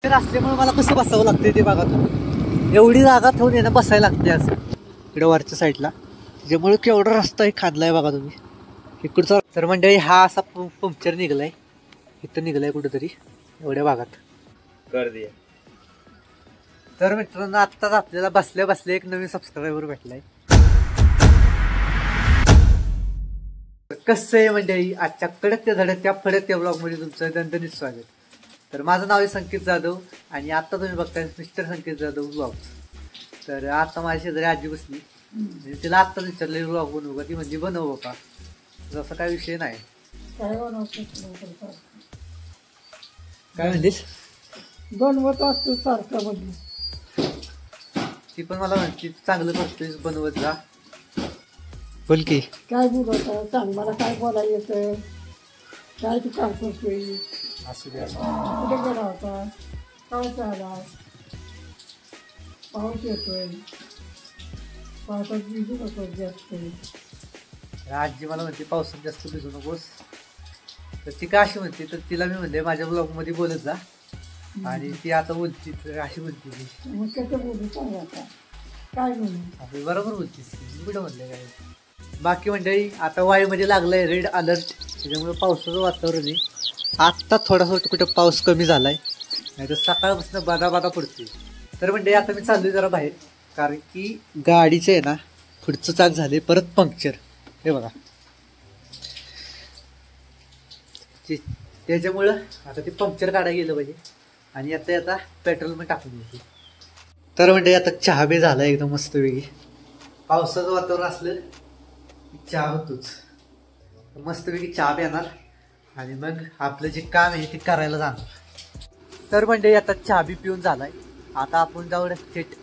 असल्यामुळे मला कसं बसावं लागतंय ते बघा तुम्ही. एवढी जागा ठेवून येणं बसायला लागते असं इकडं वरच्या साईडला, त्याच्यामुळे केवढा रस्ता हे खांदलाय बघा तुम्ही इकडचा. तर मंडळी हा असा पंक्चर निघलाय, इथं निघलाय कुठेतरी एवढ्या भागात गर्दी. तर मित्रांनो आत्ताच आपल्याला बसल्या बसल्या एक नवीन सबस्क्रायबर भेटलाय. कसं आहे मंडळी, आजच्या कडकत्या धडकत्या फडकत्या ब्लॉग मध्ये तुमचं दणदणीत स्वागत. तर माझं नाव आहे संकेत जाधव आणि आता तुम्ही बघताय मिस्टर संकेत जाधव ब्लॉग. तर आता माझ्या शेजारी आजी बसली, तिला आत्ताच विचारले ब्लॉग बनवू का, ती म्हणजे बनव बापा, जसं काय विषय नाही. काय म्हणलीस? बनवत असतो सारखं म्हणजे. ती पण मला म्हणते चांगलं करतोय बनवत जा. बोल की काय बोलत सांग मला, काय बोलायला येतं, काय तू काम करतोय, असू द्या. कुठे गेला होता, काय चालला, पाऊस येतोय, पावसात भिजू नको जास्त. आजी मला म्हणते पावसात जास्त भिजू नकोस. तर ती का अशी म्हणते, तर तिला मी म्हणले माझ्या ब्लॉग मध्ये बोलत जा, आणि ती आता बोलती तर अशी बोलते ती. मग कसं बोलू सांग आता, काय म्हणून आपली बरोबर बोलतीस मी कुठं म्हणले काय. बाकी मंडळी आता वाईमध्ये लागलाय रेड अलर्ट, त्याच्यामुळे पावसाचं वातावरण आहे. आत्ता थोडासा कुठं पाऊस कमी झालाय, नाही तर सकाळपासून बाधा बाधा पडतोय. तर मंडळी आता मी चाललोय जरा बाहेर, कारण की गाडीचं आहे ना पुढचं चाक झाले परत पंक्चर. हे बघा त्याच्यामुळं आता ते पंक्चर काढायला गेलं पाहिजे, आणि आता पेट्रोल पण टाकून द्यायचे. तर म्हणजे आता चहा बी झाला एकदम मस्त वेगळी. पावसाचं वातावरण असलं चहा होतोच, मस्तपैकी चहा प्याणार आणि मग आपलं जे काम आहे ते करायला जाणार. तर म्हणजे आता चहा बी पिऊन झालाय, आता आपण जाऊ थेट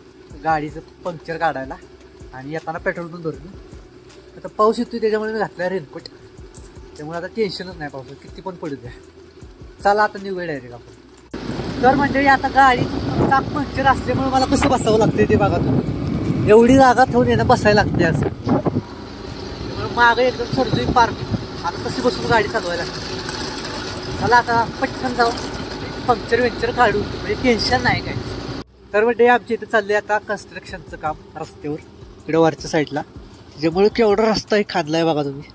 गाडीचं पंक्चर काढायला, आणि येताना पेट्रोल पण भरून. आता पाऊस येतोय त्याच्यामुळे मी घातला रेनकोट, त्यामुळे आता टेन्शनच नाही पाऊस किती पण पडू द्या. चला आता निघूया डायरेक्ट आपण. तर म्हणजे आता गाडीचं चाक पंक्चर असल्यामुळे मला कसं बसावं लागतंय ते बघा तुम्ही. एवढी जागा ठेवून येणं बसायला लागते असं, मागं एकदम सर्दी पार्क. आता कशी बसून गाडी चालवायला लागते. चला आता पटकन जाऊ पंक्चर वेंचर काढू, म्हणजे टेन्शन नाही काय. तर म्हणजे आमच्या इथे चालले आता कन्स्ट्रक्शनचं काम रस्त्यावर इकडं वरच्या साईडला, त्याच्यामुळे केवढा रस्ता हे खांदलाय बघा तुम्ही.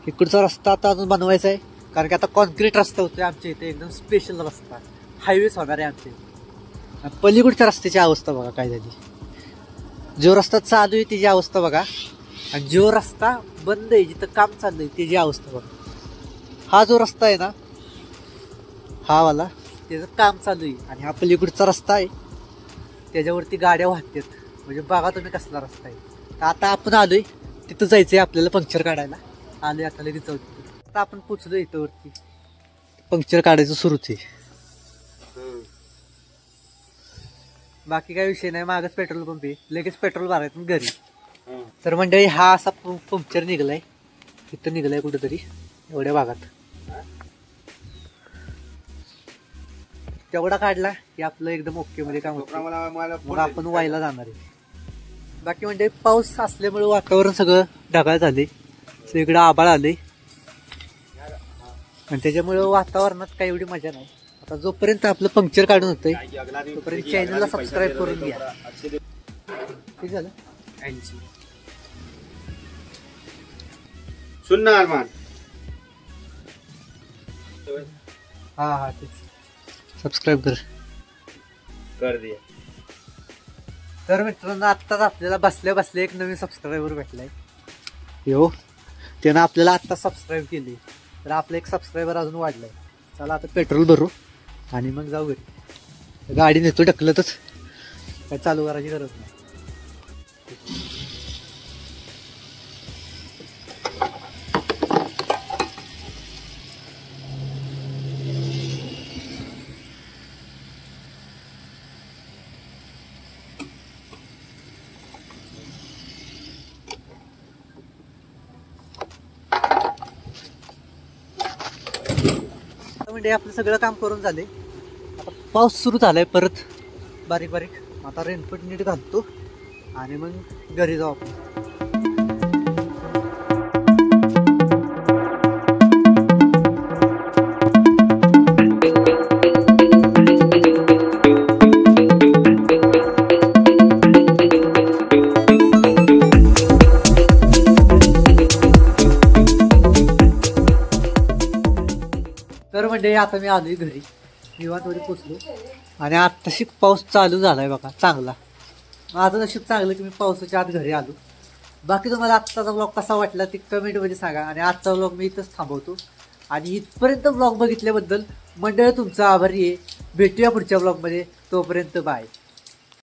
इकडचा रस्ता आता अजून बनवायचा आहे, कारण की आता कॉन्क्रीट रस्ता होतोय आमच्या इथे, एकदम स्पेशल रस्ता हायवेच होणार आहे आमच्या इथे. पलीकडच्या रस्त्याची अवस्था बघा काय झाली. जो रस्ता चालू आहे त्याची अवस्था बघा, आणि जो रस्ता बंद आहे जिथं काम चाललंय त्याची अवस्था बघा. हा जो रस्ता आहे ना हा वाला, त्याचं काम चालू आहे, आणि हा पलीकडचा रस्ता आहे त्याच्यावरती गाड्या वाहतात. म्हणजे बघा तुम्ही कसला रस्ता आहे. तर आता आपण आलोय तिथं जायचंय आपल्याला पंक्चर काढायला. आलोय आता लगेच जाऊ. आता आपण पोचलो इथं वरती, पंक्चर काढायचं सुरूच आहे. बाकी काय विषय नाही, मागच पेट्रोल पंप आहे, लगेच पेट्रोल भरायचं घरी. तर मंडळी हा असा पंक्चर निघलाय, इथं निघलाय कुठेतरी एवढ्या भागात. तेवढा काढला की आपलं एकदम ओके मध्ये काम होतं, मग आपण वायला जाणार आहे. बाकी म्हणजे पाऊस असल्यामुळे वातावरण सगळं ढगाळ झाले, सगळीकडे आभाळ आले, आणि त्याच्यामुळे वातावरणात काही एवढी मजा नाही. आता जोपर्यंत आपलं पंक्चर काढून होतंय तोपर्यंत चॅनलला सबस्क्राईब करून घ्या. ठीक झालं. हा ठीक, सबस्क्राईब कर दे. तर मित्रांनो आत्ताच आपल्याला बसल्या बसल्या एक नवीन सबस्क्रायबर भेटलाय. हो, त्यानं आपल्याला आत्ता सबस्क्राईब केली, तर आपलं एक सबस्क्रायबर अजून वाढलाय. चला आता पेट्रोल भरू आणि मग जाऊ घरी. गाडी नेतो ढकलतच, काय चालू करायची गरज नाही. म्हणजे आपलं सगळं काम करून झाले. आता पाऊस सुरू झालाय परत बारीक बारीक. आता रेनकोट नीट घालतो आणि मग घरी जाऊ आपण. मंडळी आता मी आलोय घरी, निवांतमध्ये पोचलो आणि आत्ताशी पाऊस चालू झालाय बघा चांगला. माझं नशीब चांगलं की मी पावसाच्या आत घरी आलो. बाकी तुम्हाला आत्ताचा ब्लॉग कसा वाटला ते कमेंटमध्ये सांगा. आणि आजचा ब्लॉग मी इथंच थांबवतो. आणि इथपर्यंत ब्लॉग बघितल्याबद्दल मंडळी तुमचा आभारी आहे. भेटूया पुढच्या ब्लॉगमध्ये. तोपर्यंत बाय.